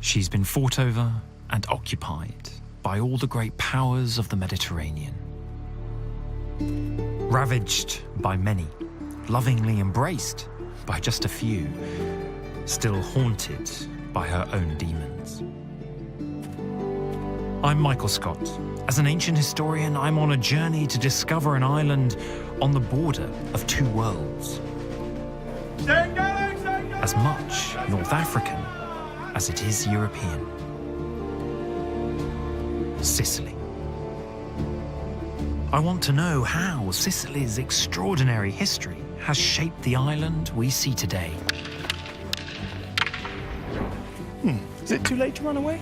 She's been fought over and occupied by all the great powers of the Mediterranean. Ravaged by many, lovingly embraced by just a few, still haunted by her own demons. I'm Michael Scott. As an ancient historian, I'm on a journey to discover an island on the border of two worlds. As much North African as it is European. Sicily. I want to know how Sicily's extraordinary history has shaped the island we see today. Is it too late to run away?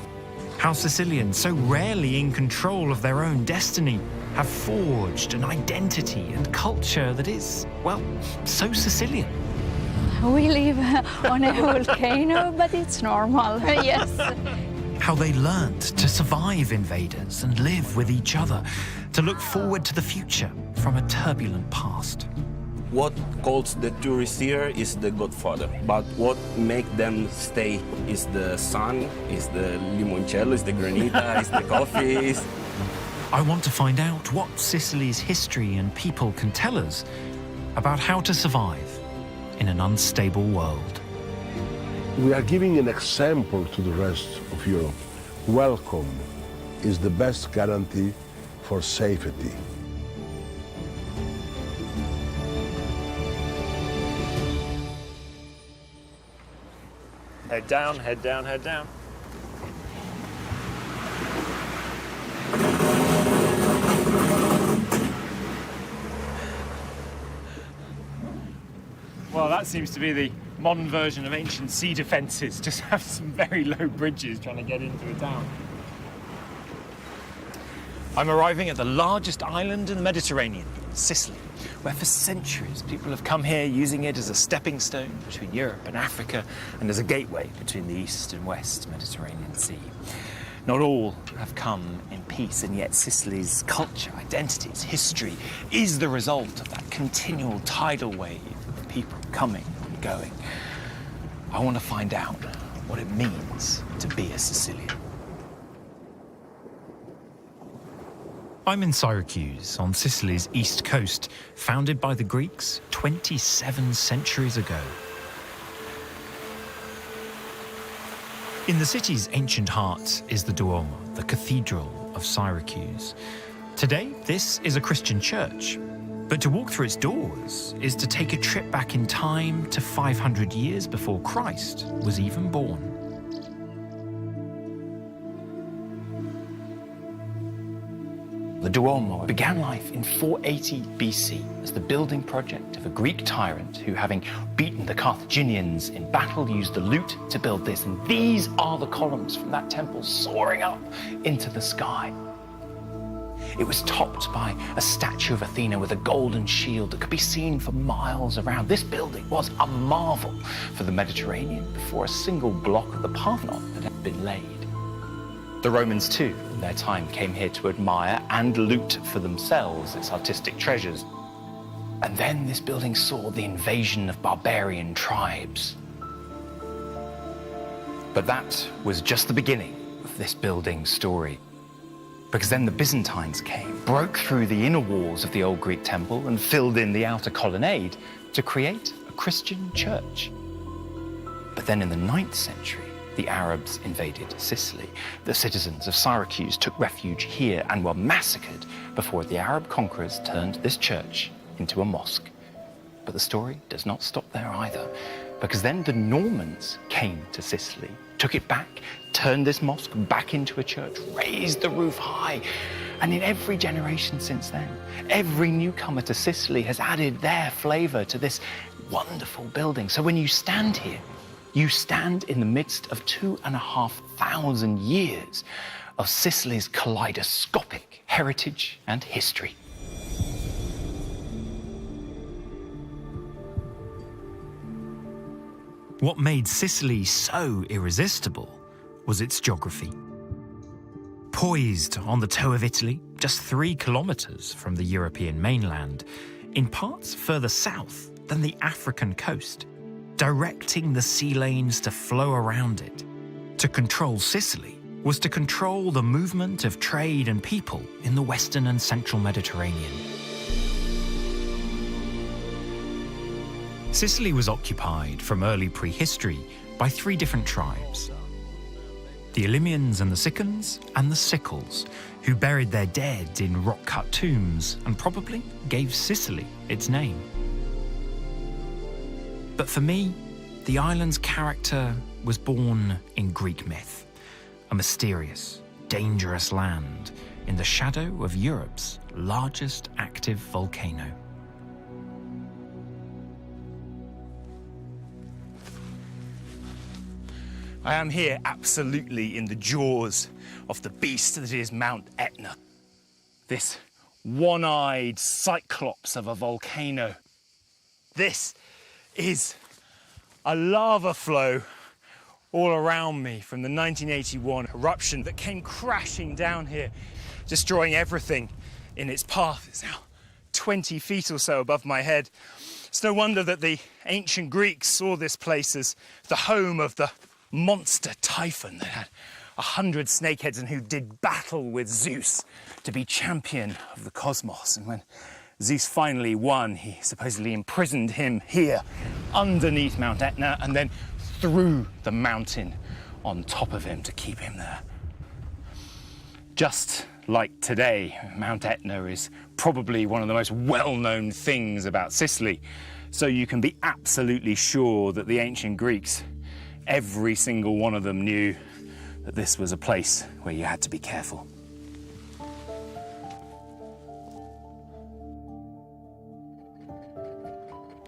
How Sicilians, so rarely in control of their own destiny, have forged an identity and culture that is, well, so Sicilian. We live on a volcano, but it's normal, yes. How they learnt to survive invaders and live with each other, to look forward to the future from a turbulent past. What calls the tourists here is the Godfather, but what makes them stay is the sun, is the limoncello, is the granita, is the coffee. I want to find out what Sicily's history and people can tell us about how to survive in an unstable world. We are giving an example to the rest of Europe. Welcome is the best guarantee for safety. Head down, head down, head down. Well, that seems to be the modern version of ancient sea defences. Just have some very low bridges trying to get into a town. I'm arriving at the largest island in the Mediterranean, Sicily, where for centuries people have come here using it as a stepping stone between Europe and Africa and as a gateway between the East and West Mediterranean Sea. Not all have come in peace, and yet Sicily's culture, identity, its history is the result of that continual tidal wave of people coming and going. I want to find out what it means to be a Sicilian. I'm in Syracuse, on Sicily's east coast, founded by the Greeks 27 centuries ago. In the city's ancient heart is the Duomo, the cathedral of Syracuse. Today, this is a Christian church, but to walk through its doors is to take a trip back in time to 500 years before Christ was even born. The Duomo began life in 480 BC as the building project of a Greek tyrant who, having beaten the Carthaginians in battle, used the lute to build this. And these are the columns from that temple soaring up into the sky. It was topped by a statue of Athena with a golden shield that could be seen for miles around. This building was a marvel for the Mediterranean before a single block of the Parthenon had been laid. The Romans, too, in their time, came here to admire and loot for themselves its artistic treasures. And then this building saw the invasion of barbarian tribes. But that was just the beginning of this building's story. Because then the Byzantines came, broke through the inner walls of the old Greek temple and filled in the outer colonnade to create a Christian church. But then in the 9th century, the Arabs invaded Sicily. The citizens of Syracuse took refuge here and were massacred before the Arab conquerors turned this church into a mosque. But the story does not stop there either, because then the Normans came to Sicily, took it back, turned this mosque back into a church, raised the roof high. And in every generation since then, every newcomer to Sicily has added their flavor to this wonderful building. So when you stand here, you stand in the midst of 2,500 years of Sicily's kaleidoscopic heritage and history. What made Sicily so irresistible was its geography. Poised on the toe of Italy, just 3 kilometers from the European mainland, in parts further south than the African coast, directing the sea lanes to flow around it, To control Sicily was to control the movement of trade and people in the Western and Central Mediterranean. Sicily was occupied from early prehistory by 3 different tribes: the Elymians and the Sicans, and the Sicels, who buried their dead in rock-cut tombs and probably gave Sicily its name. But for me, the island's character was born in Greek myth, a mysterious, dangerous land in the shadow of Europe's largest active volcano. I am here absolutely in the jaws of the beast that is Mount Etna. This one-eyed cyclops of a volcano. This is a lava flow all around me from the 1981 eruption that came crashing down here, destroying everything in its path. It's now 20 feet or so above my head. It's no wonder that the ancient Greeks saw this place as the home of the monster Typhon that had 100 snakeheads and who did battle with Zeus to be champion of the cosmos. And when Zeus finally won, he supposedly imprisoned him here underneath Mount Etna and then threw the mountain on top of him to keep him there. Just like today, Mount Etna is probably one of the most well-known things about Sicily, so you can be absolutely sure that the ancient Greeks, every single one of them, knew that this was a place where you had to be careful.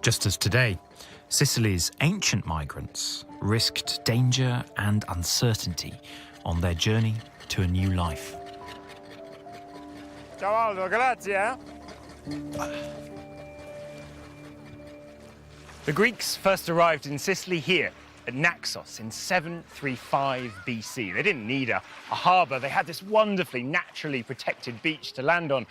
Just as today, Sicily's ancient migrants risked danger and uncertainty on their journey to a new life. Ciao Aldo, grazie. The Greeks first arrived in Sicily here at Naxos in 735 BC. They didn't need a harbour. They had this wonderfully naturally protected beach to land on.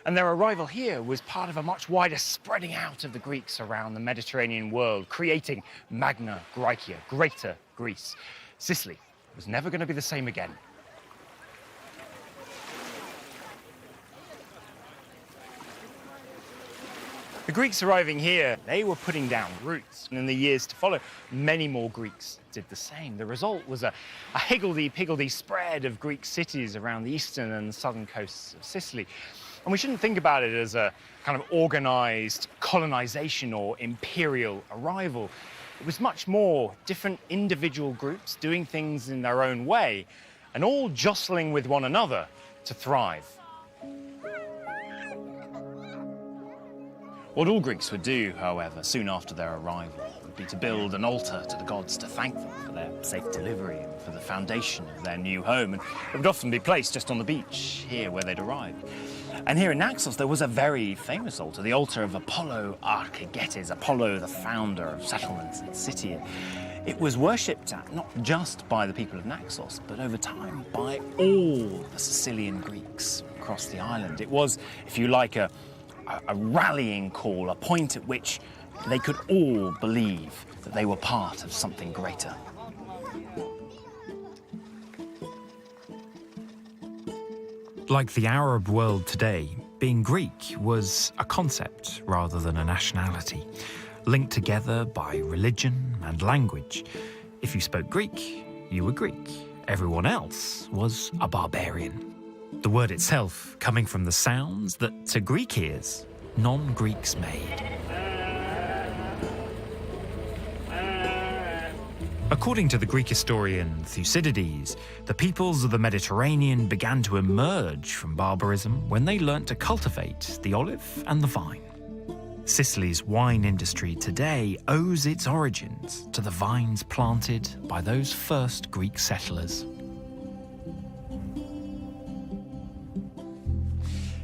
And their arrival here was part of a much wider spreading out of the Greeks around the Mediterranean world, creating Magna Graecia, Greater Greece. Sicily was never going to be the same again. The Greeks arriving here, they were putting down roots, and in the years to follow, many more Greeks did the same. The result was a higgledy-piggledy spread of Greek cities around the eastern and southern coasts of Sicily. And we shouldn't think about it as a kind of organized colonization or imperial arrival. It was much more different individual groups doing things in their own way and all jostling with one another to thrive. What all Greeks would do, however, soon after their arrival, would be to build an altar to the gods to thank them for their safe delivery and for the foundation of their new home. And it would often be placed just on the beach, here where they'd arrived. And here in Naxos, there was a very famous altar, the altar of Apollo Archegetes, Apollo, the founder of settlements and city. It was worshipped at not just by the people of Naxos, but over time by all the Sicilian Greeks across the island. It was, if you like, a rallying call, a point at which they could all believe that they were part of something greater. Like the Arab world today, being Greek was a concept rather than a nationality, linked together by religion and language. If you spoke Greek, you were Greek. Everyone else was a barbarian. The word itself coming from the sounds that, to Greek ears, non-Greeks made. According to the Greek historian Thucydides, the peoples of the Mediterranean began to emerge from barbarism when they learnt to cultivate the olive and the vine. Sicily's wine industry today owes its origins to the vines planted by those first Greek settlers.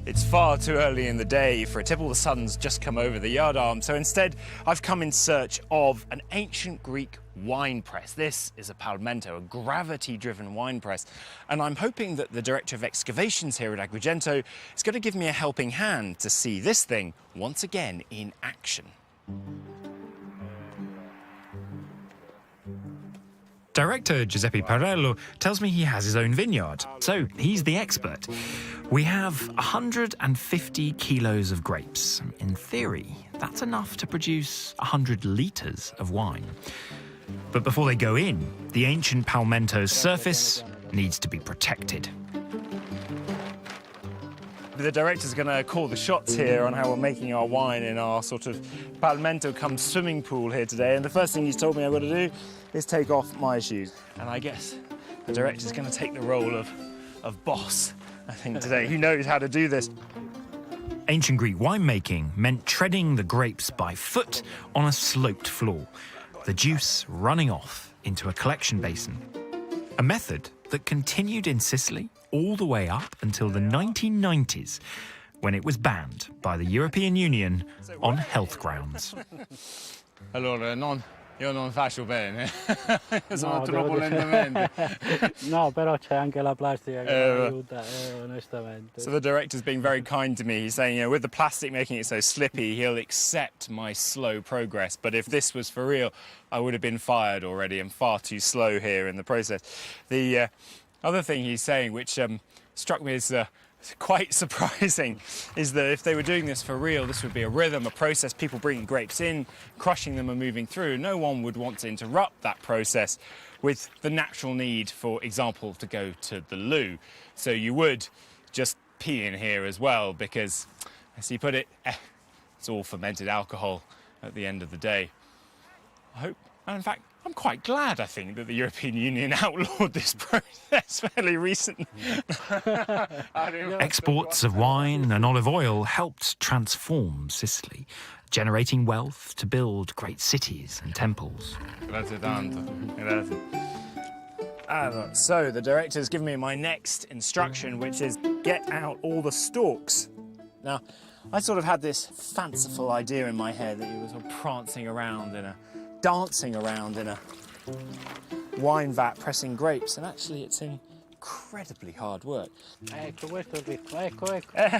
It's far too early in the day for a tipple. The sun's just come over the yardarm, so instead I've come in search of an ancient Greek wine press. This is a palmento, a gravity-driven wine press, and I'm hoping that the Director of Excavations here at Agrigento is going to give me a helping hand to see this thing once again in action. Director Giuseppe Parello tells me he has his own vineyard, so he's the expert. We have 150 kilos of grapes. In theory, that's enough to produce 100 litres of wine. But before they go in, the ancient palmento's surface needs to be protected. The director's going to call the shots here on how we're making our wine in our sort of palmento cum swimming pool here today. And the first thing he's told me I've got to do is take off my shoes. And I guess the director's going to take the role of boss, I think, today. He knows how to do this. Ancient Greek winemaking meant treading the grapes by foot on a sloped floor, the juice running off into a collection basin. A method that continued in Sicily all the way up until the 1990s, when it was banned by the European Union on health grounds. Allora, io non faccio bene, sono troppo lentamente. No, però c'è anche la plastica che aiuta, onestamente. So the director's being very kind to me. He's saying, you know, with the plastic making it so slippy, he'll accept my slow progress. But if this was for real, I would have been fired already. I'm far too slow here in the process. The other thing he's saying, which struck me as quite surprising, is that if they were doing this for real, this would be a rhythm, a process, people bringing grapes in, crushing them and moving through. No one would want to interrupt that process with the natural need, for example, to go to the loo. So you would just pee in here as well, because, as he put it, it's all fermented alcohol at the end of the day. I hope, and in fact, I'm quite glad, I think, that the European Union outlawed this process fairly recently. Exports of wine and olive oil helped transform Sicily, generating wealth to build great cities and temples. Grazie tanto. Grazie. So the director's given me my next instruction, which is get out all the stalks. Now, I sort of had this fanciful idea in my head that he was sort of prancing around dancing around in a wine vat pressing grapes, and actually it's incredibly hard work. Ecco, questo è il ritmo, ecco,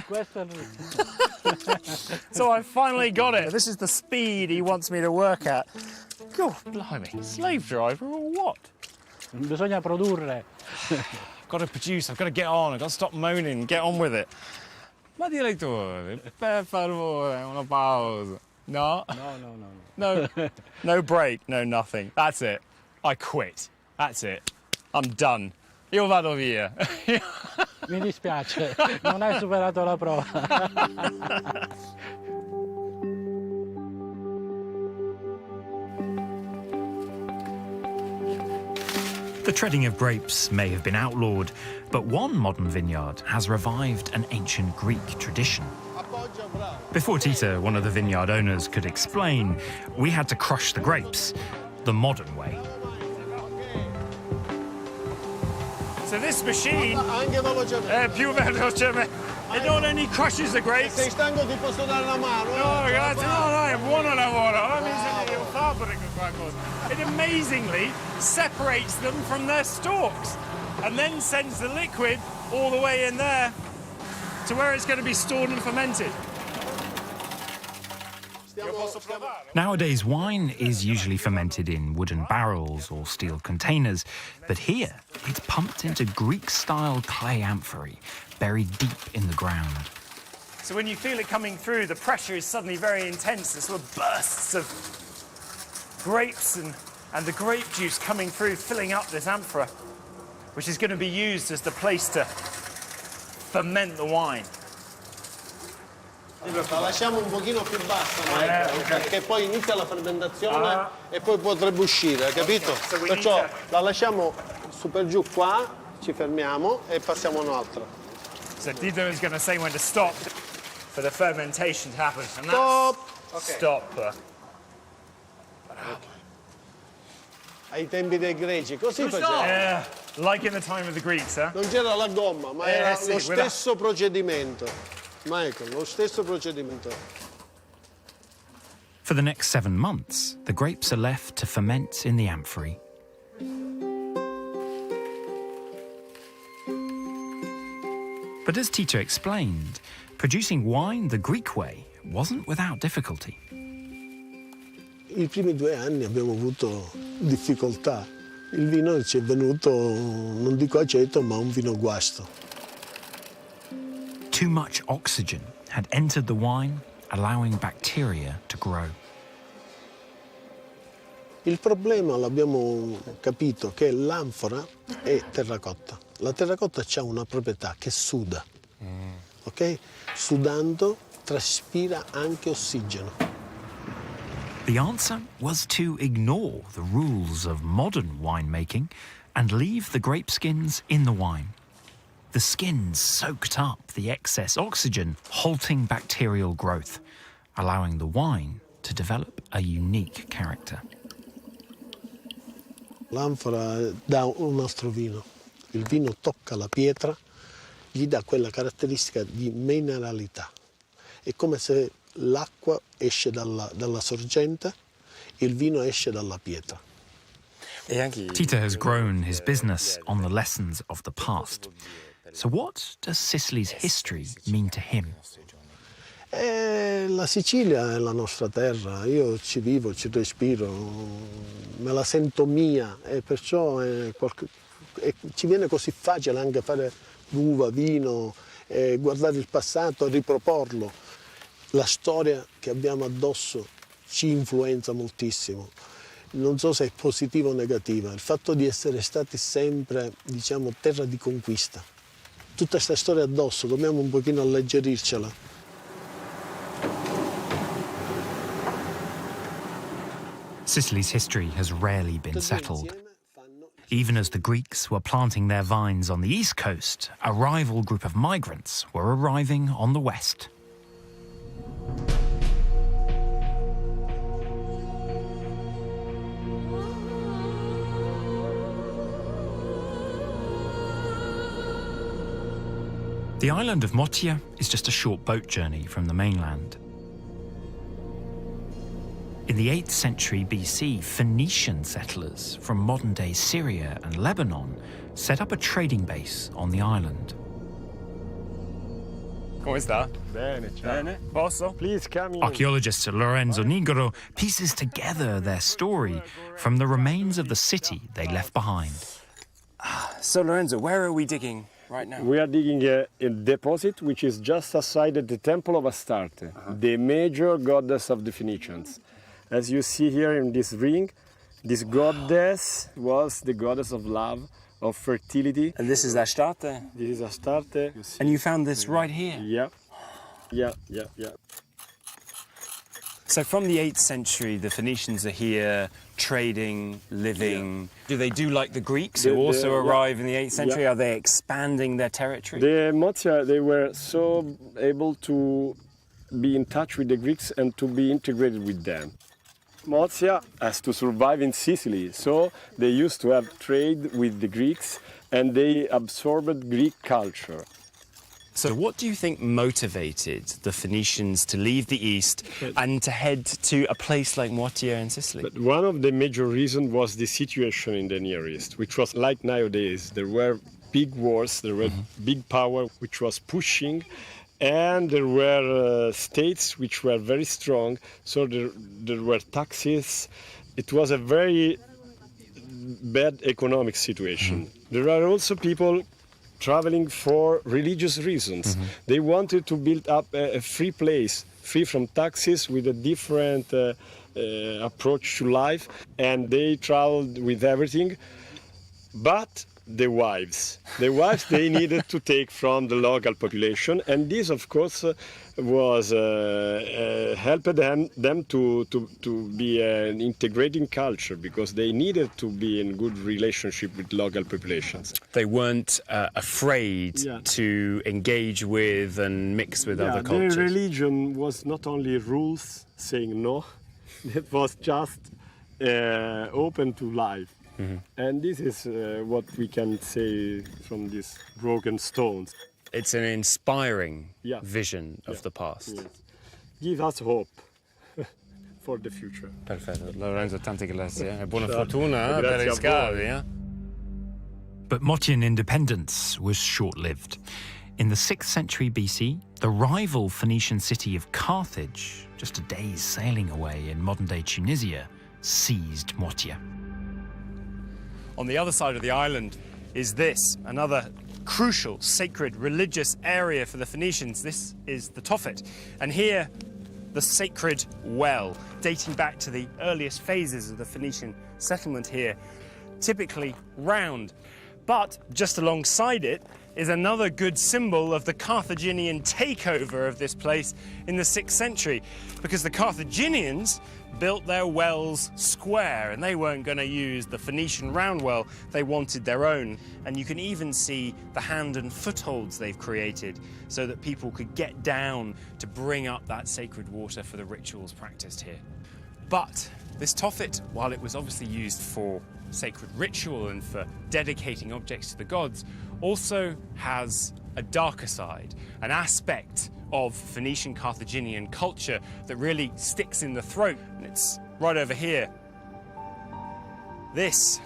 questo è il ritmo. So I finally got it. This is the speed he wants me to work at. God, blimey, slave driver or what? Bisogna produrre. I've got to produce, I've got to get on, I've got to stop moaning, get on with it. Ma direttore, per favore, una pausa. No? No. No break, no nothing. That's it. I quit. That's it. I'm done. Io vado via. Mi dispiace, non hai superato la prova. The treading of grapes may have been outlawed, but one modern vineyard has revived an ancient Greek tradition. Before Tita, one of the vineyard owners, could explain, we had to crush the grapes the modern way. So this machine più veloce. It not only crushes the grapes. Sei stanco, ti posso dare una mano? No, ragazzi, no, è buono lavoro. Io fabbrico qualcosa. It amazingly separates them from their stalks and then sends the liquid all the way in there to where it's going to be stored and fermented. Nowadays, wine is usually fermented in wooden barrels or steel containers, but here it's pumped into Greek-style clay amphorae, buried deep in the ground. So when you feel it coming through, the pressure is suddenly very intense. There's sort of bursts of grapes and the grape juice coming through, filling up this amphora, which is going to be used as the place to ferment the wine. La lasciamo un pochino più bassa, perché poi inizia la fermentazione e poi potrebbe uscire, capito? Perciò la lasciamo su per giù qua, ci fermiamo e passiamo a un'altra. So Tito is going to say when to stop for the fermentation to happen. And Stop! that's stop. Ai tempi dei greci, così facevano. Yeah, like in the time of the Greeks, huh? Non c'era la gomma, ma era sì, lo stesso procedimento. Ma ecco, lo stesso procedimento. For the next 7 months, the grapes are left to ferment in the amphorae. But as Tito explained, producing wine the Greek way wasn't without difficulty. I primi 2 anni abbiamo avuto difficoltà Il vino ci è venuto, non dico aceto, ma un vino guasto. Too much oxygen had entered the wine, allowing bacteria to grow. Il problema, l'abbiamo capito, che l'anfora è terracotta. La terracotta ha una proprietà che suda, ok? Sudando traspira anche ossigeno. The answer was to ignore the rules of modern winemaking and leave the grape skins in the wine. The skins soaked up the excess oxygen, halting bacterial growth, allowing the wine to develop a unique character. L'anfora dà un nostro vino. Il vino tocca la pietra, gli dà quella caratteristica di mineralità. È come se l'acqua esce dalla sorgente, il vino esce dalla pietra. Tito has grown his business on the lessons of the past. So what does Sicily's history mean to him? La Sicilia è la nostra terra, io ci vivo, ci respiro, me la sento mia e perciò ci viene così facile anche fare uva, vino, guardare il passato e riproporlo. La storia che abbiamo addosso ci influenza moltissimo. Non so se è positiva o negativa, il fatto di essere stati sempre, diciamo, terra di conquista. Tutta questa storia addosso, dobbiamo un pochino alleggerircela. Sicily's history has rarely been settled. Even as the Greeks were planting their vines on the east coast, a rival group of migrants were arriving on the west. The island of Motia is just a short boat journey from the mainland. In the 8th century BC, Phoenician settlers from modern-day Syria and Lebanon set up a trading base on the island. Come sta? Bene, ciao. Bene? Posso? Please come in. Archaeologist Lorenzo Nigro pieces together their story from the remains of the city they left behind. So, Lorenzo, where are we digging right now? We are digging a deposit which is just outside the temple of Astarte, the major goddess of the Phoenicians. As you see here in this ring, this goddess was the goddess of love, of fertility. And this is Astarte? This is Astarte. And you found this right here? Yeah. So from the 8th century, the Phoenicians are here, trading, living. Yeah. Do they do like the Greeks who also arrive in the 8th century? Yeah. Are they expanding their territory? The Motia, they were so able to be in touch with the Greeks and to be integrated with them. Motia has to survive in Sicily, so they used to have trade with the Greeks and they absorbed Greek culture. So what do you think motivated the Phoenicians to leave the east and to head to a place like Motia in Sicily? But one of the major reasons was the situation in the Near East, which was like nowadays. There were big wars, there were big power which was pushing, and there were states which were very strong, so there were taxes. It was a very bad economic situation. There are also people traveling for religious reasons. They wanted to build up a free place, free from taxes, with a different approach to life, and they traveled with everything. But the wives they needed to take from the local population, and this of course was helped them to be an integrating culture, because they needed to be in good relationship with local populations. They weren't afraid to engage with and mix with other cultures. Their religion was not only rules saying no, it was just open to life. And this is what we can say from these broken stones. It's an inspiring vision of the past. Yes. Give us hope for the future. Perfetto, Lorenzo, tanti grazie e buona fortuna per i scavi. But Motian independence was short-lived. In the 6th century BC, the rival Phoenician city of Carthage, just a day's sailing away in modern-day Tunisia, seized Motia. On the other side of the island is this, another crucial, sacred, religious area for the Phoenicians. This is the Tophet. And here, the sacred well, dating back to the earliest phases of the Phoenician settlement here, typically round. But just alongside it is another good symbol of the Carthaginian takeover of this place in the 6th century, because the Carthaginians built their wells square, and they weren't going to use the Phoenician round well, they wanted their own. And you can even see the hand and footholds they've created so that people could get down to bring up that sacred water for the rituals practiced here. But this Tophet, while it was obviously used for sacred ritual and for dedicating objects to the gods, also has a darker side, an aspect of Phoenician Carthaginian culture that really sticks in the throat, and it's right over here. This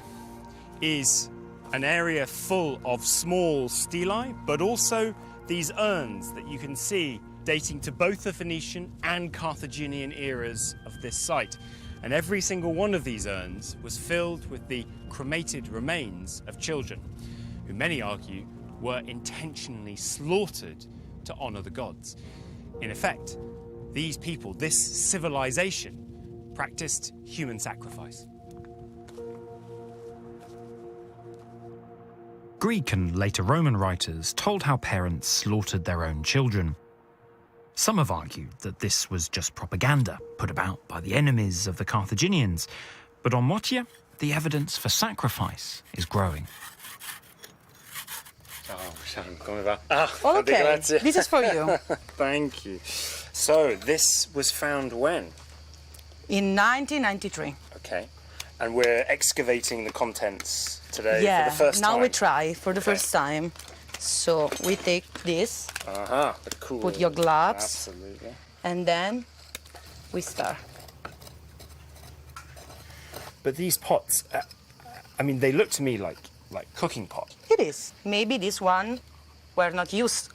is an area full of small stelae, but also these urns that you can see dating to both the Phoenician and Carthaginian eras of this site. And every single one of these urns was filled with the cremated remains of children, who many argue were intentionally slaughtered to honor the gods. In effect, these people, this civilization, practiced human sacrifice. Greek and later Roman writers told how parents slaughtered their own children. Some have argued that this was just propaganda put about by the enemies of the Carthaginians, but on Motia, the evidence for sacrifice is growing. Oh, Sharon, come va? Ah, okay, grazie. this is for you. Thank you. So, this was found when? In 1993. Okay. And we're excavating the contents today Yeah, for the first time? now we try for the first time. So, we take this, cool. put your gloves, Absolutely. and then we start. But these pots, I mean, they look to me like cooking pot. It is. Maybe this one were not used,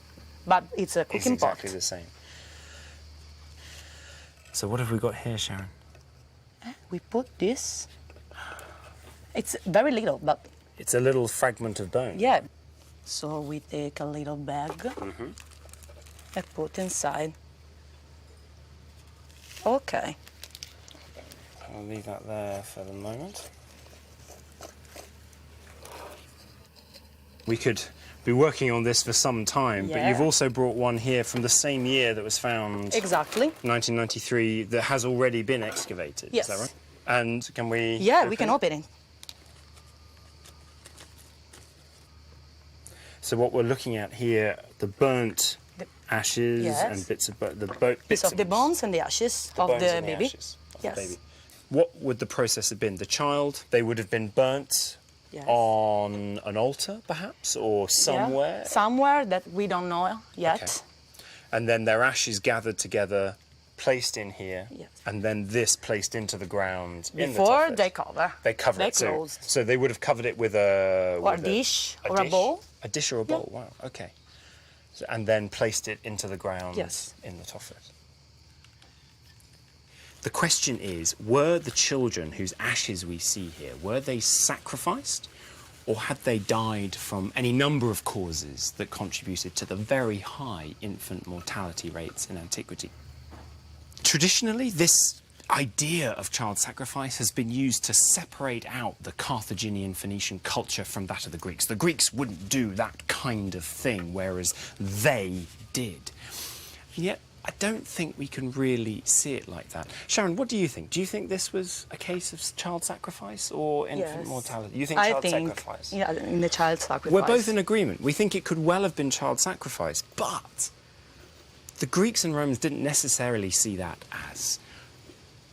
but it's a cooking pot. It's exactly the same. So what have we got here, Sharon? We put this. It's very little, but It's a little fragment of bone. yeah. So we take a little bag and put inside. Okay. I'll leave that there for the moment. We could be working on this for some time, but Yeah. you've also brought one here from the same year that was found, Exactly. 1993, that has already been excavated. Yes. Is that right? And can we? Yeah, we can open it. So what we're looking at here, the burnt ashes Yes. and bits of Bits of the bones and the ashes of bones the and baby. ashes of Yes. the baby. What would the process have been? The child, they would have been burnt Yes. on an altar, perhaps, or somewhere, Yeah. Somewhere that we don't know yet. Okay. And then their ashes gathered together, placed in here, Yes. and then this placed into the ground in the Before Tophet. they cover. They cover They it. closed. So they would have covered it with a Or a with dish or a dish? bowl. A dish or a bowl. Wow. Okay. So, and then placed it into the ground Yes. in the Tophet. The question is, were the children whose ashes we see here, were they sacrificed, or had they died from any number of causes that contributed to the very high infant mortality rates in antiquity? Traditionally, this idea of child sacrifice has been used to separate out the Carthaginian Phoenician culture from that of the Greeks. The Greeks wouldn't do that kind of thing, whereas they did. And yet, I don't think we can really see it like that. Sharon, what do you think? Do you think this was a case of child sacrifice or infant Yes. mortality? You think I child think, sacrifice? yeah, in the child sacrifice. We're both in agreement. We think it could well have been child sacrifice, but the Greeks and Romans didn't necessarily see that as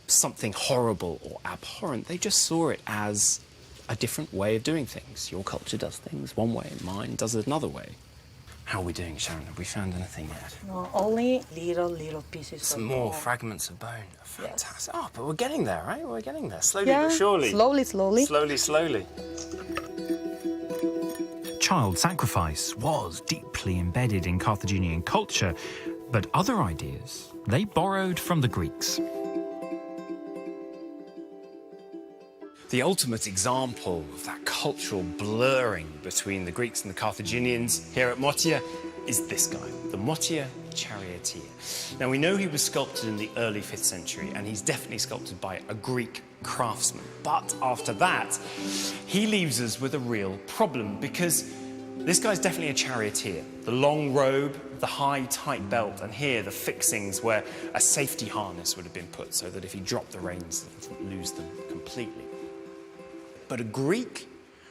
something horrible or abhorrent. They just saw it as a different way of doing things. Your culture does things one way, mine does it another way. How are we doing, Sharon? Have we found anything yet? No, only little pieces Some of more bone. fragments of bone. Fantastic. Yes. Oh, but we're getting there, right? We're getting there. Slowly Yeah, but surely. slowly. Slowly. Child sacrifice was deeply embedded in Carthaginian culture, but other ideas, they borrowed from the Greeks. The ultimate example of that cultural blurring between the Greeks and the Carthaginians here at Motia is this guy, the Motia charioteer. Now, we know he was sculpted in the early 5th century, and he's definitely sculpted by a Greek craftsman. But after that, he leaves us with a real problem, because this guy's definitely a charioteer. The long robe, the high, tight belt, and here the fixings where a safety harness would have been put so that if he dropped the reins, he wouldn't lose them completely. But a Greek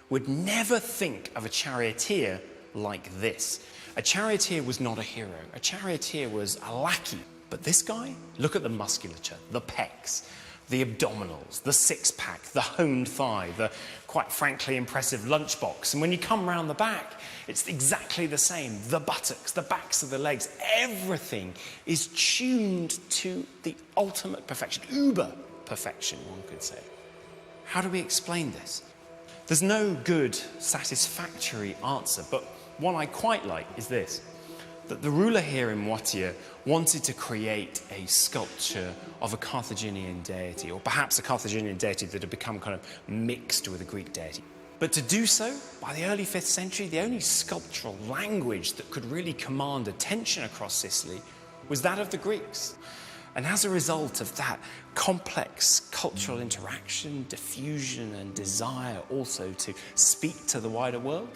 would never think of a charioteer like this. A charioteer was not a hero. A charioteer was a lackey. But this guy, look at the musculature, the pecs, the abdominals, the six-pack, the honed thigh, the, quite frankly, impressive lunchbox. And when you come round the back, it's exactly the same. The buttocks, the backs of the legs, everything is tuned to the ultimate perfection, uber perfection, one could say. How do we explain this? There's no good, satisfactory answer, but one I quite like is this, that the ruler here in Motia wanted to create a sculpture of a Carthaginian deity, or perhaps a Carthaginian deity that had become kind of mixed with a Greek deity. But to do so, by the early 5th century, the only sculptural language that could really command attention across Sicily was that of the Greeks. And as a result of that complex cultural interaction, diffusion, and desire also to speak to the wider world,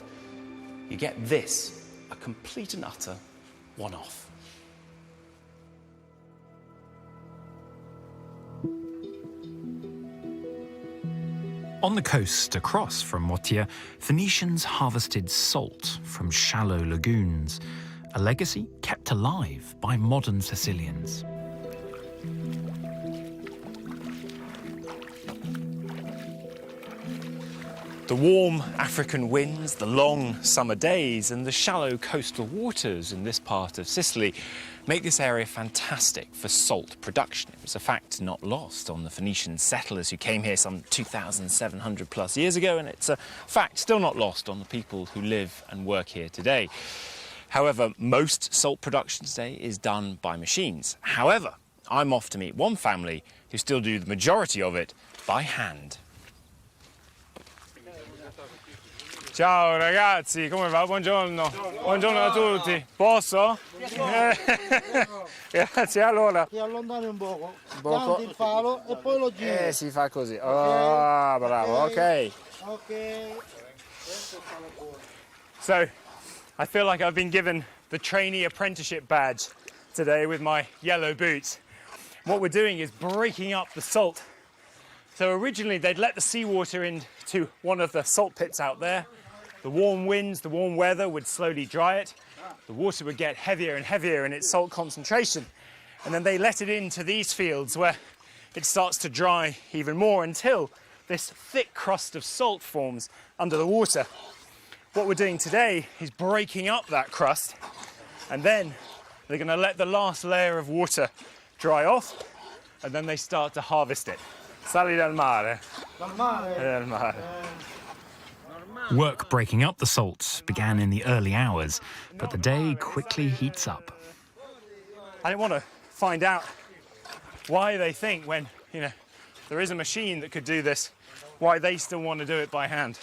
you get this, a complete and utter one-off. On the coast across from Motia, Phoenicians harvested salt from shallow lagoons, a legacy kept alive by modern Sicilians. The warm African winds, the long summer days, and the shallow coastal waters in this part of Sicily make this area fantastic for salt production. It was a fact not lost on the Phoenician settlers who came here some 2,700 plus years ago, and it's a fact still not lost on the people who live and work here today. However, most salt production today is done by machines. However, I'm off to meet one family who still do the majority of it by hand. Ciao ragazzi, come va? Buongiorno. Buongiorno a tutti. Posso? Grazie, allora. Ti allontani un poco, prendi il falo e poi lo giri. Si fa così. Oh, bravo, ok. Ok. So, I feel like I've been given the trainee apprenticeship badge today with my yellow boots. What we're doing is breaking up the salt. So originally they'd let the seawater into one of the salt pits out there. The warm winds, the warm weather would slowly dry it. The water would get heavier and heavier in its salt concentration. And then they let it into these fields where it starts to dry even more until this thick crust of salt forms under the water. What we're doing today is breaking up that crust, and then they're going to let the last layer of water dry off, and then they start to harvest it. Sali dal mare. Dal mare. Work breaking up the salt began in the early hours, but the day quickly heats up. I didn't want to find out why they think when, there is a machine that could do this, why they still want to do it by hand.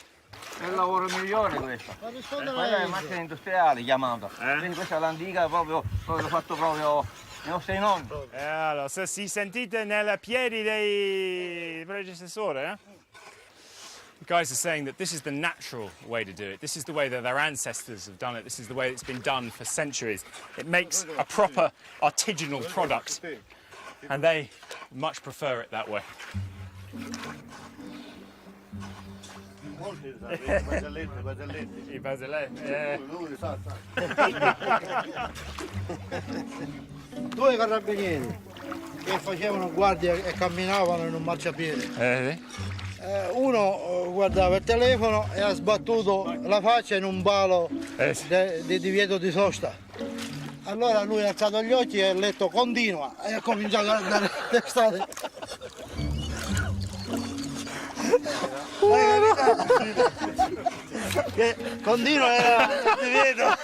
È il lavoro migliore questo. Quella è macchina industriale chiamata. Quindi questa è l'antica proprio l'ho fatto proprio i nostri nonni. Allora, se si sentite nella piedi dei predecessori, The guys are saying that this is the natural way to do it. This is the way that their ancestors have done it. This is the way it's been done for centuries. It makes a proper artisanal product, and they much prefer it that way. I baselletti, Due carabinieri che facevano guardia e camminavano in un marciapiede. Uno guardava il telefono e ha sbattuto la faccia in un palo di divieto di sosta. Allora lui ha alzato gli occhi e ha letto continua e ha cominciato a andare d'estate. Che continua era divieto.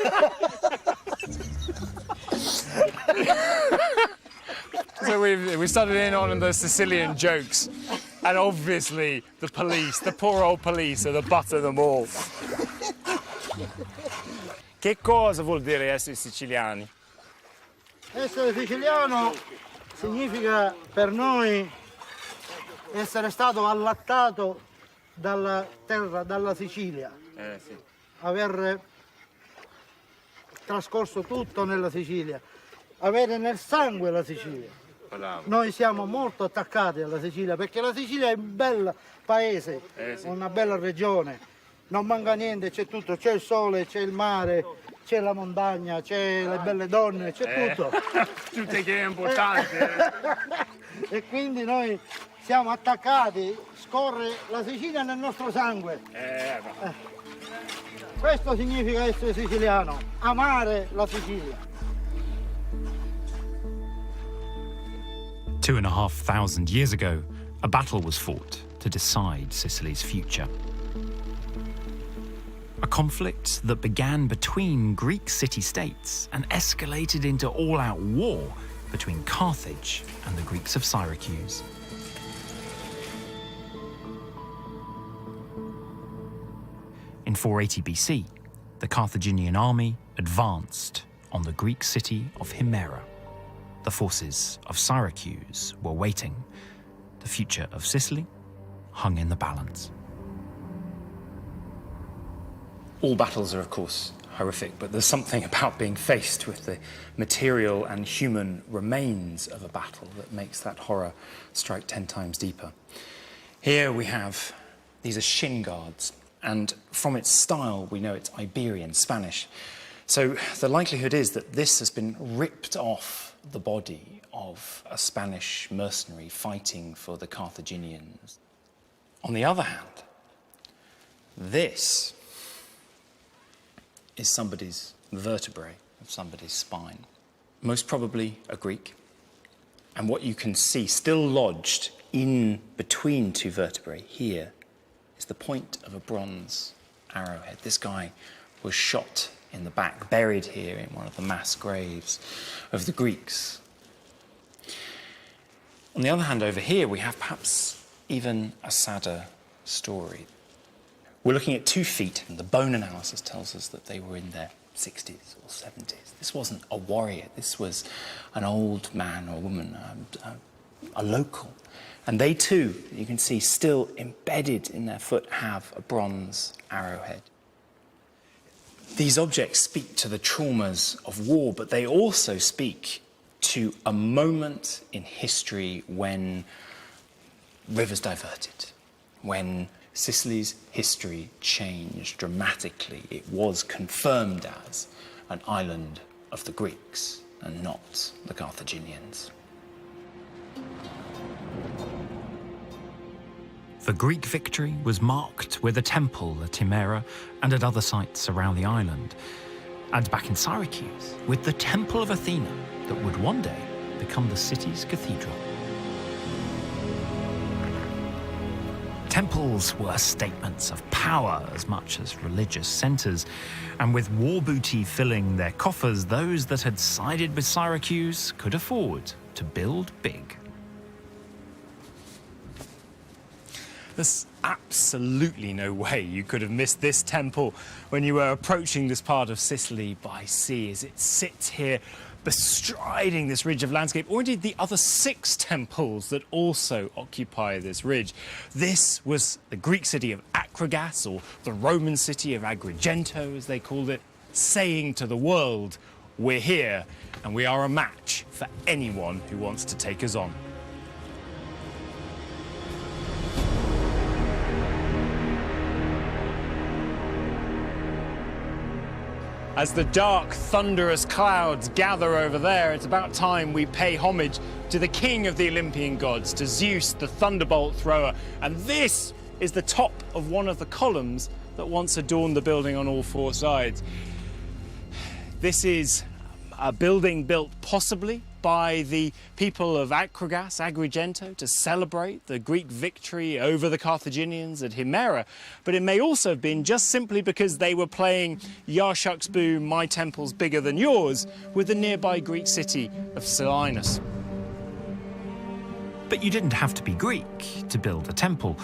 So we started in on the Sicilian jokes, And obviously the police, the poor old police, are the butt of them all. Che cosa vuol dire essere siciliani? Essere siciliano significa per noi essere stato allattato dalla terra, dalla Sicilia. Sì. Aver trascorso tutto nella Sicilia, avere nel sangue la Sicilia. Bravo. Noi siamo molto attaccati alla Sicilia perché la Sicilia è un bel paese, sì. una bella regione, non manca niente, c'è tutto, c'è il sole, c'è il mare, c'è la montagna, c'è le belle donne, c'è tutto. Tutte che è importante. E quindi noi siamo attaccati, scorre la Sicilia nel nostro sangue. Questo significa essere siciliano, amare la Sicilia. 2,500 years ago, a battle was fought to decide Sicily's future. A conflict that began between Greek city-states and escalated into all-out war between Carthage and the Greeks of Syracuse. In 480 BC, the Carthaginian army advanced on the Greek city of Himera. The forces of Syracuse were waiting. The future of Sicily hung in the balance. All battles are, of course, horrific, but there's something about being faced with the material and human remains of a battle that makes that horror strike 10 times deeper. Here we have, these are shin guards, and from its style we know it's Iberian, Spanish. So the likelihood is that this has been ripped off the body of a Spanish mercenary fighting for the Carthaginians. On the other hand, this is somebody's vertebrae of somebody's spine. Most probably a Greek. And what you can see still lodged in between two vertebrae here is the point of a bronze arrowhead. This guy was shot in the back, buried here in one of the mass graves of the Greeks. On the other hand, over here, we have perhaps even a sadder story. We're looking at 2 feet, and the bone analysis tells us that they were in their 60s or 70s. This wasn't a warrior. This was an old man or woman, a local. And they too, you can see, still embedded in their foot, have a bronze arrowhead. These objects speak to the traumas of war, but they also speak to a moment in history when rivers diverted, when Sicily's history changed dramatically. It was confirmed as an island of the Greeks and not the Carthaginians. The Greek victory was marked with a temple at Himera and at other sites around the island. And back in Syracuse, with the Temple of Athena that would one day become the city's cathedral. Temples were statements of power as much as religious centres, and with war booty filling their coffers, those that had sided with Syracuse could afford to build big. There's absolutely no way you could have missed this temple when you were approaching this part of Sicily by sea, as it sits here bestriding this ridge of landscape, or indeed the other 6 temples that also occupy this ridge. This was the Greek city of Acrogas, or the Roman city of Agrigento, as they called it, saying to the world, we're here and we are a match for anyone who wants to take us on. As the dark, thunderous clouds gather over there, it's about time we pay homage to the king of the Olympian gods, to Zeus, the thunderbolt thrower. And this is the top of one of the columns that once adorned the building on all 4 sides. This is a building built possibly by the people of Acrogas, Agrigento, to celebrate the Greek victory over the Carthaginians at Himera. But it may also have been just simply because they were playing Yar Shucks Boo, my temple's bigger than yours, with the nearby Greek city of Selinus. But you didn't have to be Greek to build a temple.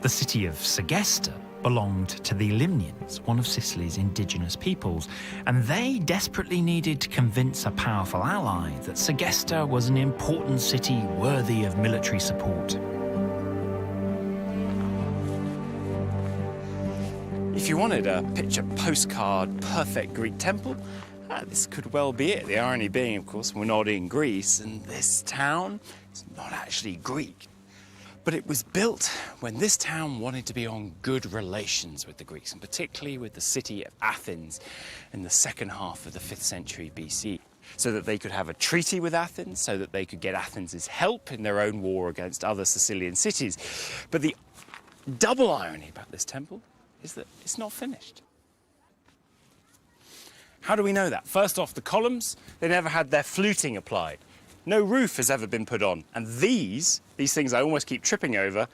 The city of Segesta belonged to the Limnians, one of Sicily's indigenous peoples, and they desperately needed to convince a powerful ally that Segesta was an important city worthy of military support. If you wanted a picture postcard perfect Greek temple, this could well be it. The irony being, of course, we're not in Greece, and this town is not actually Greek. But it was built when this town wanted to be on good relations with the Greeks, and particularly with the city of Athens in the second half of the 5th century BC, so that they could have a treaty with Athens, so that they could get Athens' help in their own war against other Sicilian cities. But the double irony about this temple is that it's not finished. How do we know that? First off, the columns, they never had their fluting applied. No roof has ever been put on. And these things I almost keep tripping over,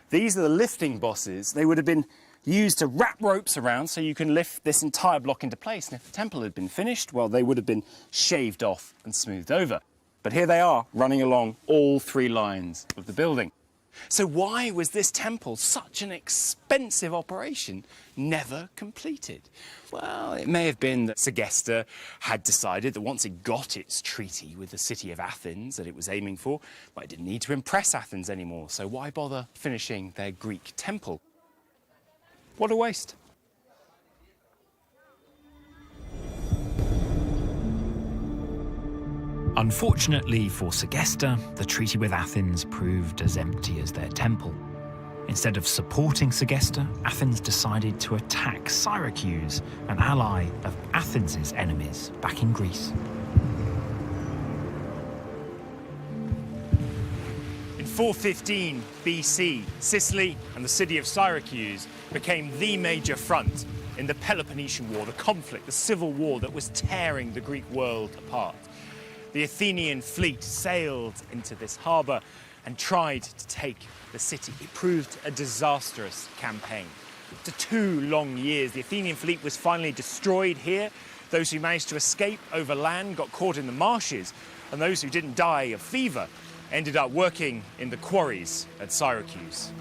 these are the lifting bosses. They would have been used to wrap ropes around so you can lift this entire block into place. And if the temple had been finished, well, they would have been shaved off and smoothed over. But here they are, running along all 3 lines of the building. So why was this temple, such an expensive operation, never completed? Well, it may have been that Segesta had decided that once it got its treaty with the city of Athens that it was aiming for, well, it didn't need to impress Athens anymore, so why bother finishing their Greek temple? What a waste. Unfortunately for Segesta, the treaty with Athens proved as empty as their temple. Instead of supporting Segesta, Athens decided to attack Syracuse, an ally of Athens' enemies back in Greece. In 415 BC, Sicily and the city of Syracuse became the major front in the Peloponnesian War, the conflict, the civil war that was tearing the Greek world apart. The Athenian fleet sailed into this harbour and tried to take the city. It proved a disastrous campaign. After 2 long years, the Athenian fleet was finally destroyed here. Those who managed to escape over land got caught in the marshes, and those who didn't die of fever ended up working in the quarries at Syracuse.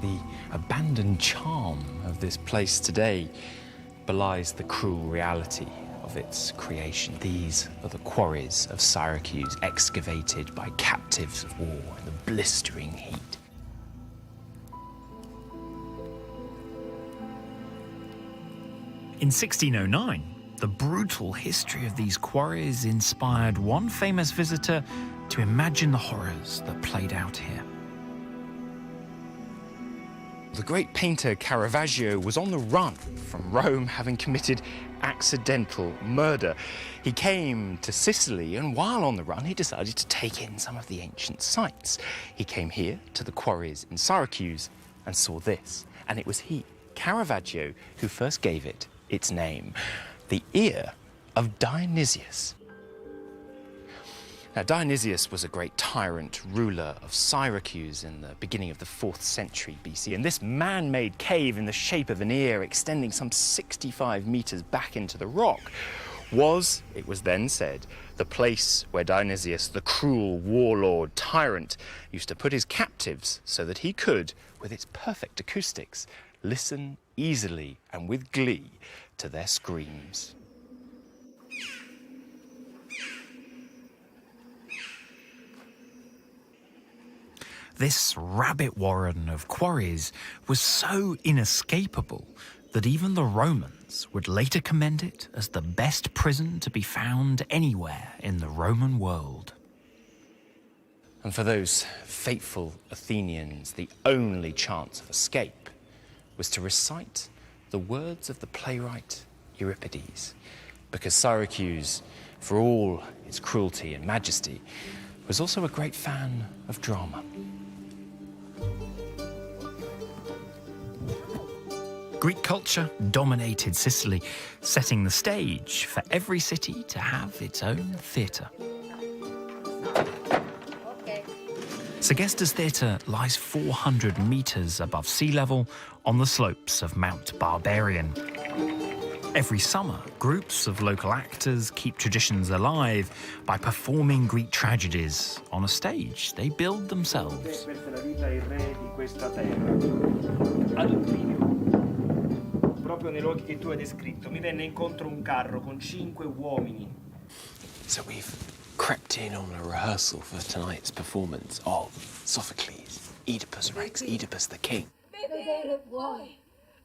The abandoned charm of this place today belies the cruel reality of its creation. These are the quarries of Syracuse, excavated by captives of war in the blistering heat. In 1609, the brutal history of these quarries inspired one famous visitor to imagine the horrors that played out here. The great painter Caravaggio was on the run from Rome, having committed accidental murder. He came to Sicily, and while on the run, he decided to take in some of the ancient sites. He came here to the quarries in Syracuse and saw this, and it was he, Caravaggio, who first gave it its name, the Ear of Dionysius. Now, Dionysius was a great tyrant ruler of Syracuse in the beginning of the 4th century BC, and this man-made cave in the shape of an ear extending some 65 meters back into the rock was, it was then said, the place where Dionysius, the cruel warlord tyrant, used to put his captives so that he could, with its perfect acoustics, listen easily and with glee to their screams. This rabbit warren of quarries was so inescapable that even the Romans would later commend it as the best prison to be found anywhere in the Roman world. And for those faithful Athenians, the only chance of escape was to recite the words of the playwright Euripides, because Syracuse, for all its cruelty and majesty, was also a great fan of drama. Greek culture dominated Sicily, setting the stage for every city to have its own theatre. Segestes Theatre lies 400 metres above sea level on the slopes of Mount Barbarian. Every summer, groups of local actors keep traditions alive by performing Greek tragedies on a stage they build themselves. Proprio nei luoghi che tu hai descritto, mi venne incontro un carro con 5 uomini. So we've crept in on a rehearsal for tonight's performance of Sophocles, Oedipus Rex, Oedipus the King. Vedere vuoi,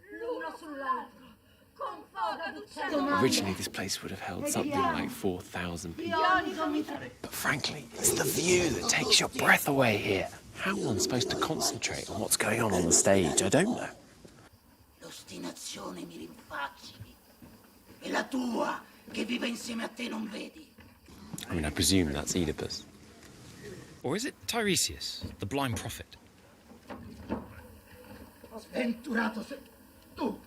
l'uno sull'altro, con foga d'uccello. Originally, this place would have held something like 4,000 people. But frankly, it's the view that takes your breath away here. How one's supposed to concentrate on what's going on the stage, I don't know. L'ostinazione mi rinfacci. E la tua, che vive insieme a te, non vedi. I mean, I presume that's Oedipus. Or is it Tiresias, the blind prophet? Sventurato sei tu.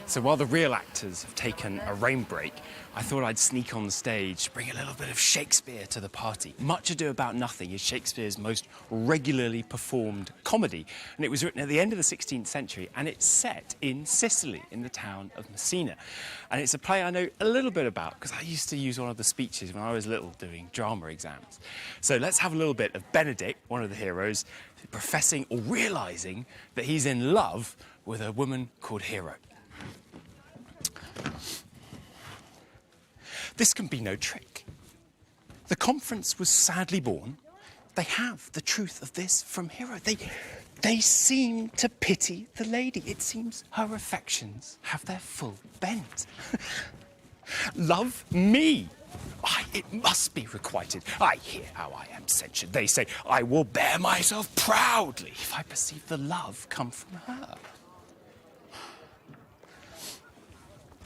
So while the real actors have taken a rain break, I thought I'd sneak on the stage, bring a little bit of Shakespeare to the party. Much Ado About Nothing is Shakespeare's most regularly performed comedy, and it was written at the end of the 16th century, and it's set in Sicily, in the town of Messina. And it's a play I know a little bit about, because I used to use one of the speeches when I was little doing drama exams. So let's have a little bit of Benedict, one of the heroes, professing or realising that he's in love with a woman called Hero. This can be no trick. The conference was sadly born. They have the truth of this from Hero. They seem to pity the lady. It seems her affections have their full bent. Love me. It must be requited. I hear how I am censured. They say, I will bear myself proudly if I perceive the love come from her.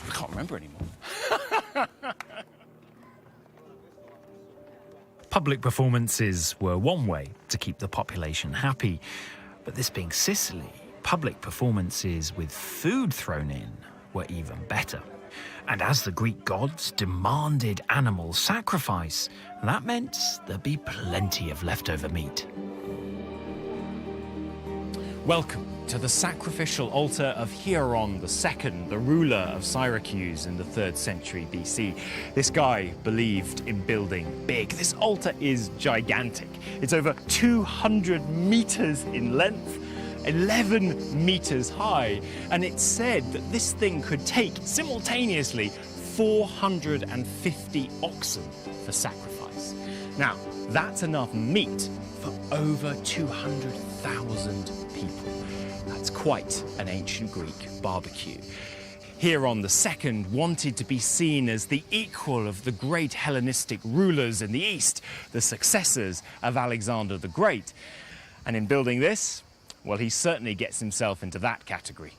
I can't remember anymore. Public performances were one way to keep the population happy, but this being Sicily, public performances with food thrown in were even better. And as the Greek gods demanded animal sacrifice, that meant there'd be plenty of leftover meat. Welcome to the sacrificial altar of Hieron II, the ruler of Syracuse in the 3rd century BC. This guy believed in building big. This altar is gigantic. It's over 200 meters in length, 11 meters high, and it's said that this thing could take simultaneously 450 oxen for sacrifice. Now, that's enough meat for over 200,000 people. That's quite an ancient Greek barbecue. Hieron II wanted to be seen as the equal of the great Hellenistic rulers in the East, the successors of Alexander the Great. And in building this, well, he certainly gets himself into that category.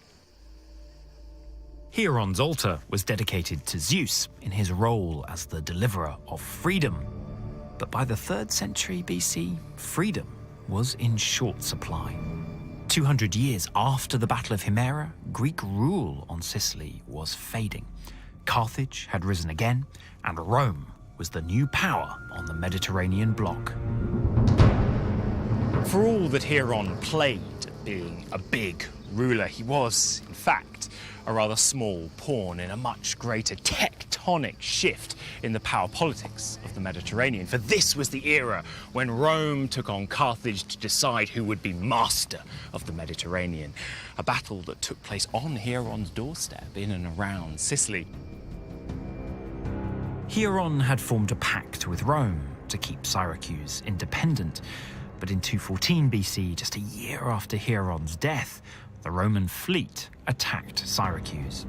Hieron's altar was dedicated to Zeus in his role as the deliverer of freedom. But by the 3rd century BC, freedom was in short supply. 200 years after the Battle of Himera, Greek rule on Sicily was fading. Carthage had risen again, and Rome was the new power on the Mediterranean bloc. For all that Hieron played at being a big ruler, he was, in fact, a rather small pawn in a much greater tectonic shift in the power politics of the Mediterranean. For this was the era when Rome took on Carthage to decide who would be master of the Mediterranean. A battle that took place on Hieron's doorstep in and around Sicily. Hieron had formed a pact with Rome to keep Syracuse independent. But in 214 BC, just a year after Hieron's death, the Roman fleet attacked Syracuse.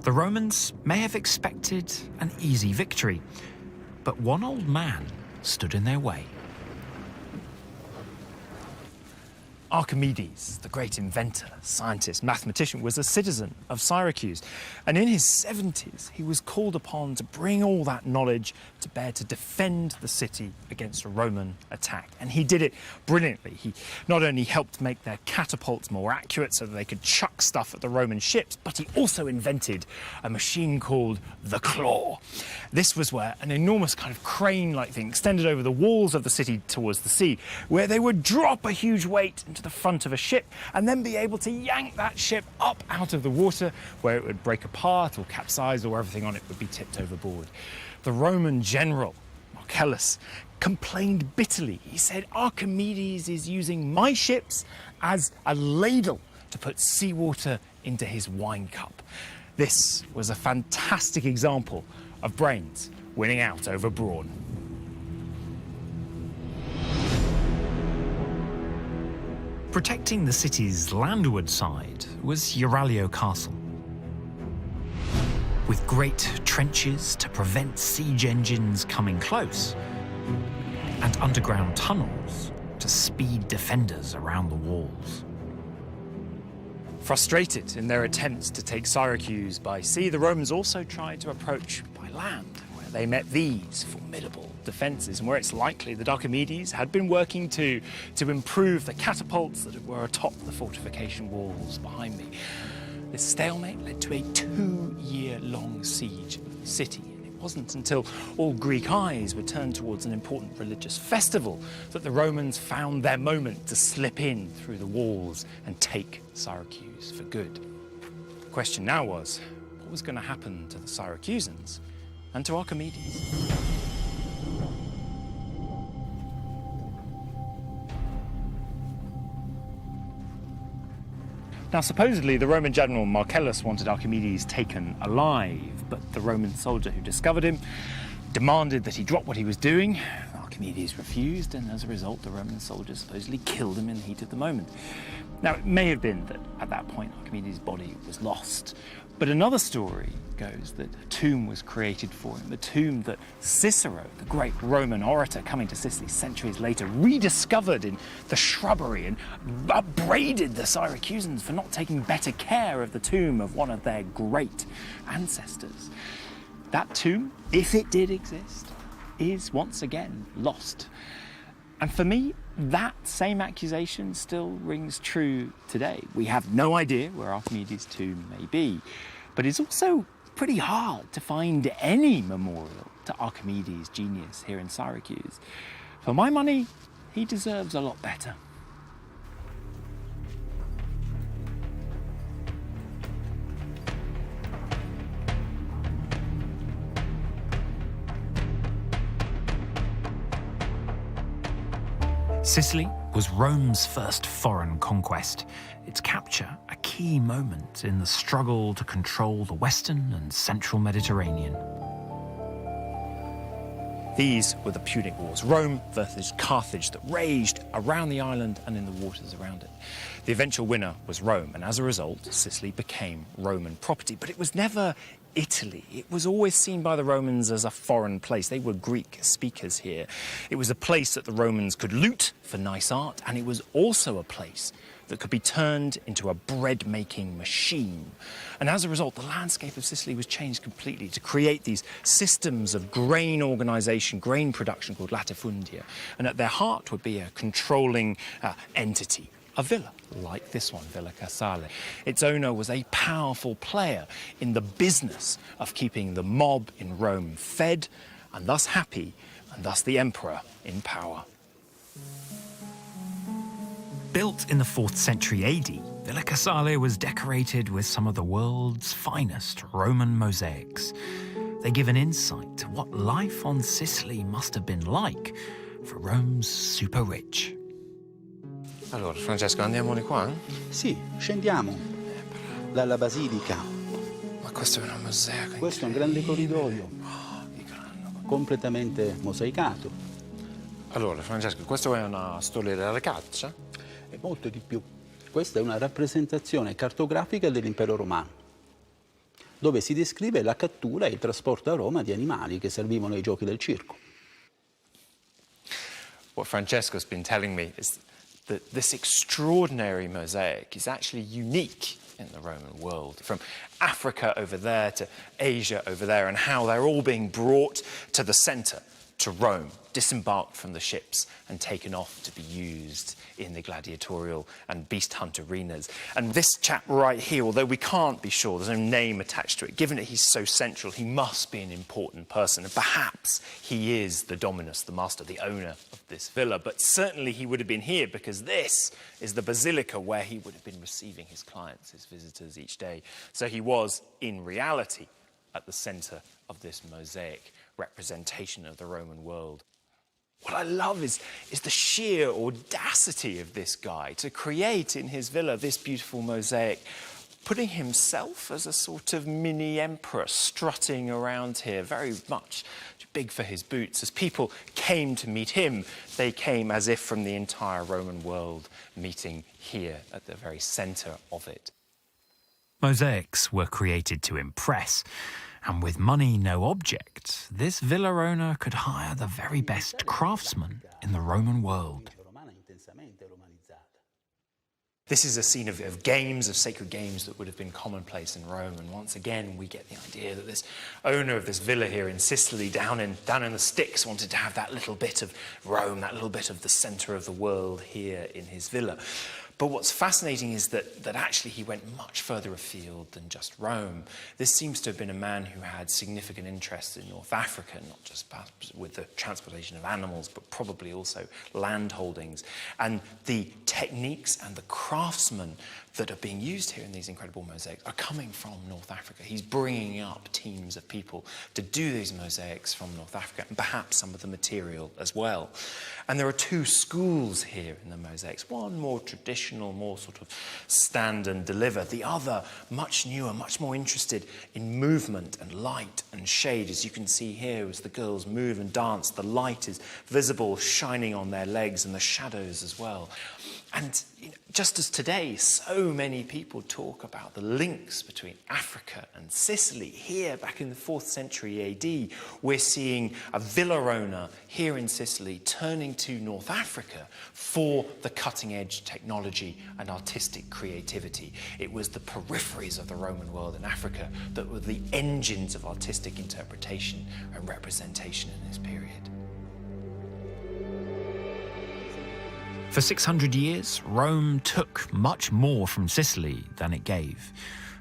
The Romans may have expected an easy victory, but one old man stood in their way. Archimedes, the great inventor, scientist, mathematician, was a citizen of Syracuse. And in his 70s, he was called upon to bring all that knowledge to bear to defend the city against a Roman attack. And he did it brilliantly. He not only helped make their catapults more accurate so that they could chuck stuff at the Roman ships, but he also invented a machine called the claw. This was where an enormous kind of crane-like thing extended over the walls of the city towards the sea, where they would drop a huge weight into the front of a ship and then be able to yank that ship up out of the water, where it would break apart or capsize, or everything on it would be tipped overboard. The Roman general, Marcellus, complained bitterly. He said, Archimedes is using my ships as a ladle to put seawater into his wine cup. This was a fantastic example of brains winning out over brawn. Protecting the city's landward side was Euralio Castle. With great trenches to prevent siege engines coming close, and underground tunnels to speed defenders around the walls. Frustrated in their attempts to take Syracuse by sea, the Romans also tried to approach by land, where they met these formidable defences, and where it's likely that Archimedes had been working to improve the catapults that were atop the fortification walls behind me. This stalemate led to a 2-year-long siege of the city. It wasn't until all Greek eyes were turned towards an important religious festival that the Romans found their moment to slip in through the walls and take Syracuse for good. The question now was, what was going to happen to the Syracusans and to Archimedes? Now, supposedly, the Roman general Marcellus wanted Archimedes taken alive, but the Roman soldier who discovered him demanded that he drop what he was doing. Archimedes refused, and as a result, the Roman soldiers supposedly killed him in the heat of the moment. Now, it may have been that at that point Archimedes' body was lost, but another story goes that a tomb was created for him, a tomb that Cicero, the great Roman orator coming to Sicily centuries later, rediscovered in the shrubbery and upbraided the Syracusans for not taking better care of the tomb of one of their great ancestors. That tomb, if it did exist, is once again lost. And for me, that same accusation still rings true today. We have no idea where Archimedes' tomb may be, but it's also pretty hard to find any memorial to Archimedes' genius here in Syracuse. For my money, he deserves a lot better. Sicily was Rome's first foreign conquest, its capture a key moment in the struggle to control the Western and Central Mediterranean. These were the Punic Wars, Rome versus Carthage, that raged around the island and in the waters around it. The eventual winner was Rome, and as a result, Sicily became Roman property. But it was never Italy. It was always seen by the Romans as a foreign place. They were Greek speakers here. It was a place that the Romans could loot for nice art, and it was also a place that could be turned into a bread-making machine. And as a result, the landscape of Sicily was changed completely to create these systems of grain organisation, grain production called latifundia. And at their heart would be a controlling entity, a villa, like this one, Villa Casale. Its owner was a powerful player in the business of keeping the mob in Rome fed, and thus happy, and thus the emperor in power. Built in the 4th century AD, Villa Casale was decorated with some of the world's finest Roman mosaics. They give an insight to what life on Sicily must have been like for Rome's super rich. Allora, Francesco, andiamo di qua? Sì, scendiamo dalla basilica. Ma questo è una mosaica. Questo è un grande corridoio, completamente mosaicato. Allora, Francesco, questo è una storia della caccia? E molto di più. Questa è una rappresentazione cartografica dell'impero romano, dove si descrive la cattura e il trasporto a Roma di animali che servivano ai giochi del circo. What Francesco's been telling me is that this extraordinary mosaic is actually unique in the Roman world, from Africa over there to Asia over there, and how they're all being brought to the centre, to Rome, disembarked from the ships and taken off to be used in the gladiatorial and beast hunt arenas. And this chap right here, although we can't be sure, there's no name attached to it, given that he's so central, he must be an important person. And perhaps he is the dominus, the master, the owner of this villa. But certainly he would have been here because this is the basilica where he would have been receiving his clients, his visitors each day. So he was, in reality, at the centre of this mosaic representation of the Roman world. What I love is the sheer audacity of this guy to create in his villa this beautiful mosaic, putting himself as a sort of mini emperor strutting around here, very much big for his boots. As people came to meet him, they came as if from the entire Roman world, meeting here at the very centre of it. Mosaics were created to impress. And with money no object, this villa owner could hire the very best craftsmen in the Roman world. This is a scene of games, of sacred games that would have been commonplace in Rome. And once again, we get the idea that this owner of this villa here in Sicily, down in the sticks, wanted to have that little bit of Rome, that little bit of the centre of the world here in his villa. But what's fascinating is that actually he went much further afield than just Rome. This seems to have been a man who had significant interests in North Africa, not just with the transportation of animals, but probably also land holdings. And the techniques and the craftsmen that are being used here in these incredible mosaics are coming from North Africa. He's bringing up teams of people to do these mosaics from North Africa, and perhaps some of the material as well. And there are two schools here in the mosaics, one more traditional, more sort of stand and deliver, the other much newer, much more interested in movement and light and shade. As you can see here, as the girls move and dance, the light is visible, shining on their legs, and the shadows as well. And just as today, so many people talk about the links between Africa and Sicily, here back in the 4th century AD, we're seeing a villa owner here in Sicily turning to North Africa for the cutting-edge technology and artistic creativity. It was the peripheries of the Roman world in Africa that were the engines of artistic interpretation and representation in this period. For 600 years, Rome took much more from Sicily than it gave.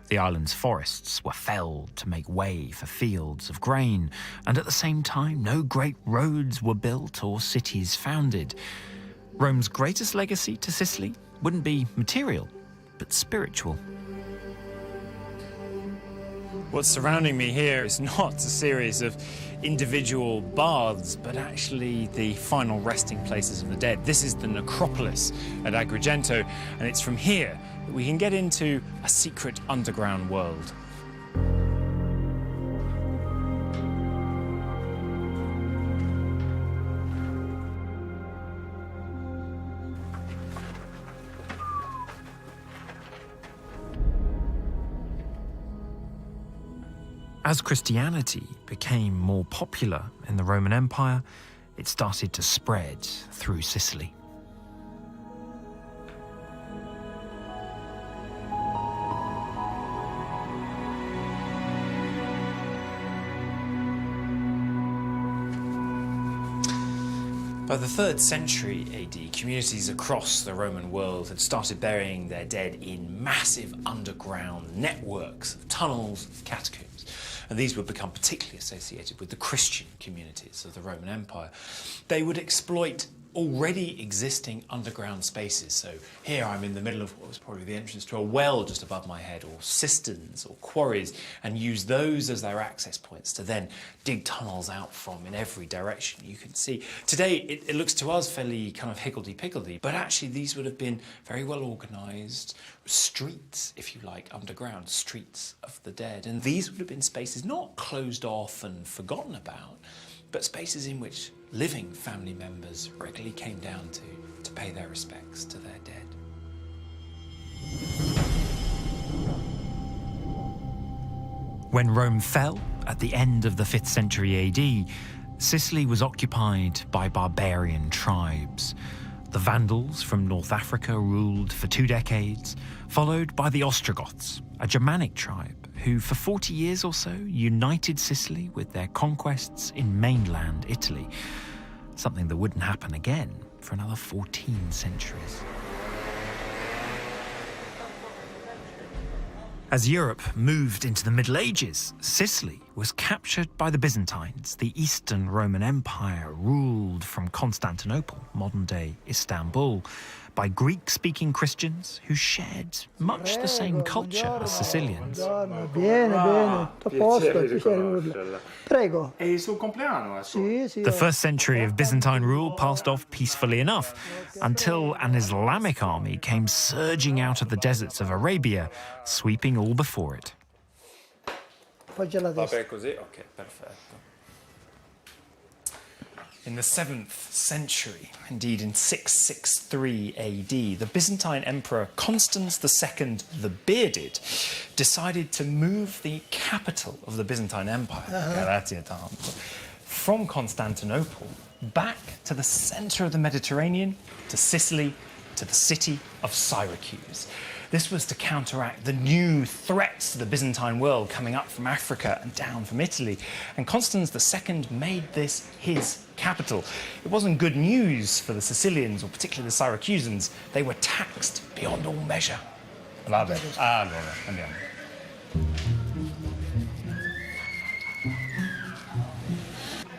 The island's forests were felled to make way for fields of grain, and at the same time, no great roads were built or cities founded. Rome's greatest legacy to Sicily wouldn't be material, but spiritual. What's surrounding me here is not a series of individual baths, but actually the final resting places of the dead. This is the necropolis at Agrigento, and it's from here that we can get into a secret underground world. As Christianity became more popular in the Roman Empire, it started to spread through Sicily. By the 3rd century AD, communities across the Roman world had started burying their dead in massive underground networks of tunnels and catacombs. And these would become particularly associated with the Christian communities of the Roman Empire. They would exploit already existing underground spaces. So here I'm in the middle of what was probably the entrance to a well just above my head, or cisterns or quarries, and use those as their access points to then dig tunnels out from in every direction. You can see today it looks to us fairly kind of higgledy-piggledy, but actually these would have been very well organised streets, if you like, underground streets of the dead. And these would have been spaces not closed off and forgotten about, but spaces in which living family members regularly came down to pay their respects to their dead. When Rome fell at the end of the 5th century AD, Sicily was occupied by barbarian tribes. The Vandals from North Africa ruled for 2 decades, followed by the Ostrogoths, a Germanic tribe who for 40 years or so united Sicily with their conquests in mainland Italy, something that wouldn't happen again for another 14 centuries. As Europe moved into the Middle Ages, Sicily was captured by the Byzantines. The Eastern Roman Empire ruled from Constantinople, modern-day Istanbul, by Greek-speaking Christians who shared much the same culture as Sicilians. Bene, tutto a posto, piacere nulla. Prego. E il suo compleanno? The first century of Byzantine rule passed off peacefully enough until an Islamic army came surging out of the deserts of Arabia, sweeping all before it. Poggia la testa. Vabbè, così? Ok, perfetto. In the 7th century, indeed in 663 AD, the Byzantine Emperor Constans II the Bearded decided to move the capital of the Byzantine Empire, grazie tanto, from Constantinople back to the centre of the Mediterranean, to Sicily, to the city of Syracuse. This was to counteract the new threats to the Byzantine world coming up from Africa and down from Italy. And Constans II made this his capital. It wasn't good news for the Sicilians, or particularly the Syracusans. They were taxed beyond all measure. Vabbè, allora, andiamo.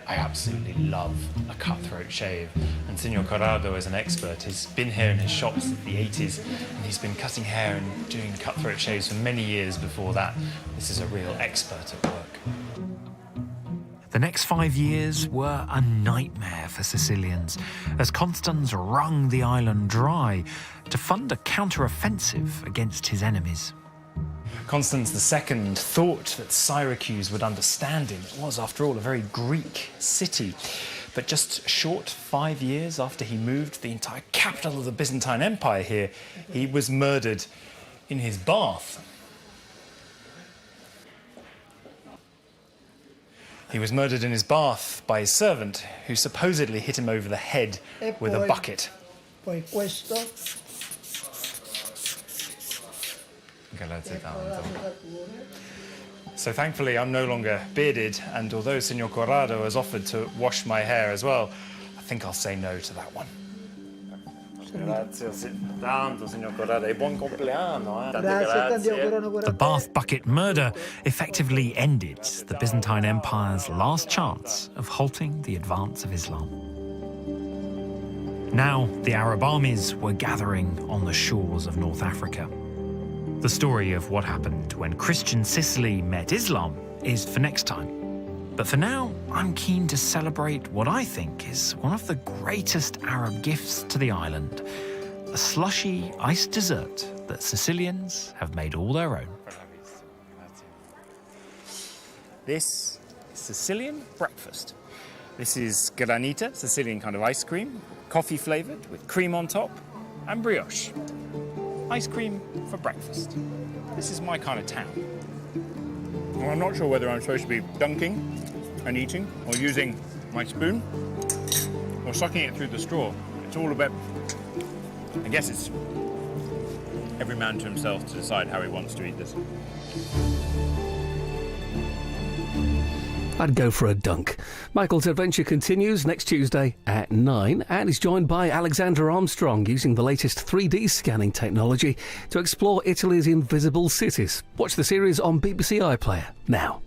I absolutely love a cutthroat shave, and Signor Corrado is an expert. He's been here in his shops since the 80s, and he's been cutting hair and doing cutthroat shaves for many years before that. This is a real expert at work. The next 5 years were a nightmare for Sicilians, as Constans wrung the island dry to fund a counter-offensive against his enemies. Constans II thought that Syracuse would understand him. It was, after all, a very Greek city. But just short 5 years after he moved the entire capital of the Byzantine Empire here, he was murdered in his bath. He was murdered in his bath by his servant, who supposedly hit him over the head with a bucket. Poi questo. Grazie tanto. So thankfully I'm no longer bearded, and although Signor Corrado has offered to wash my hair as well, I think I'll say no to that one. Grazie tanto, signor Corrado, e buon compleanno. The bath bucket murder effectively ended the Byzantine Empire's last chance of halting the advance of Islam. Now the Arab armies were gathering on the shores of North Africa. The story of what happened when Christian Sicily met Islam is for next time. But for now, I'm keen to celebrate what I think is one of the greatest Arab gifts to the island, a slushy iced dessert that Sicilians have made all their own. This is Sicilian breakfast. This is granita, Sicilian kind of ice cream, coffee flavoured with cream on top, and brioche. Ice cream for breakfast. This is my kind of town. Well, I'm not sure whether I'm supposed to be dunking and eating, or using my spoon, or sucking it through the straw. It's all about, I guess it's every man to himself to decide how he wants to eat this. I'd go for a dunk. Michael's adventure continues next Tuesday at 9 and is joined by Alexander Armstrong using the latest 3D scanning technology to explore Italy's invisible cities. Watch the series on BBC iPlayer now.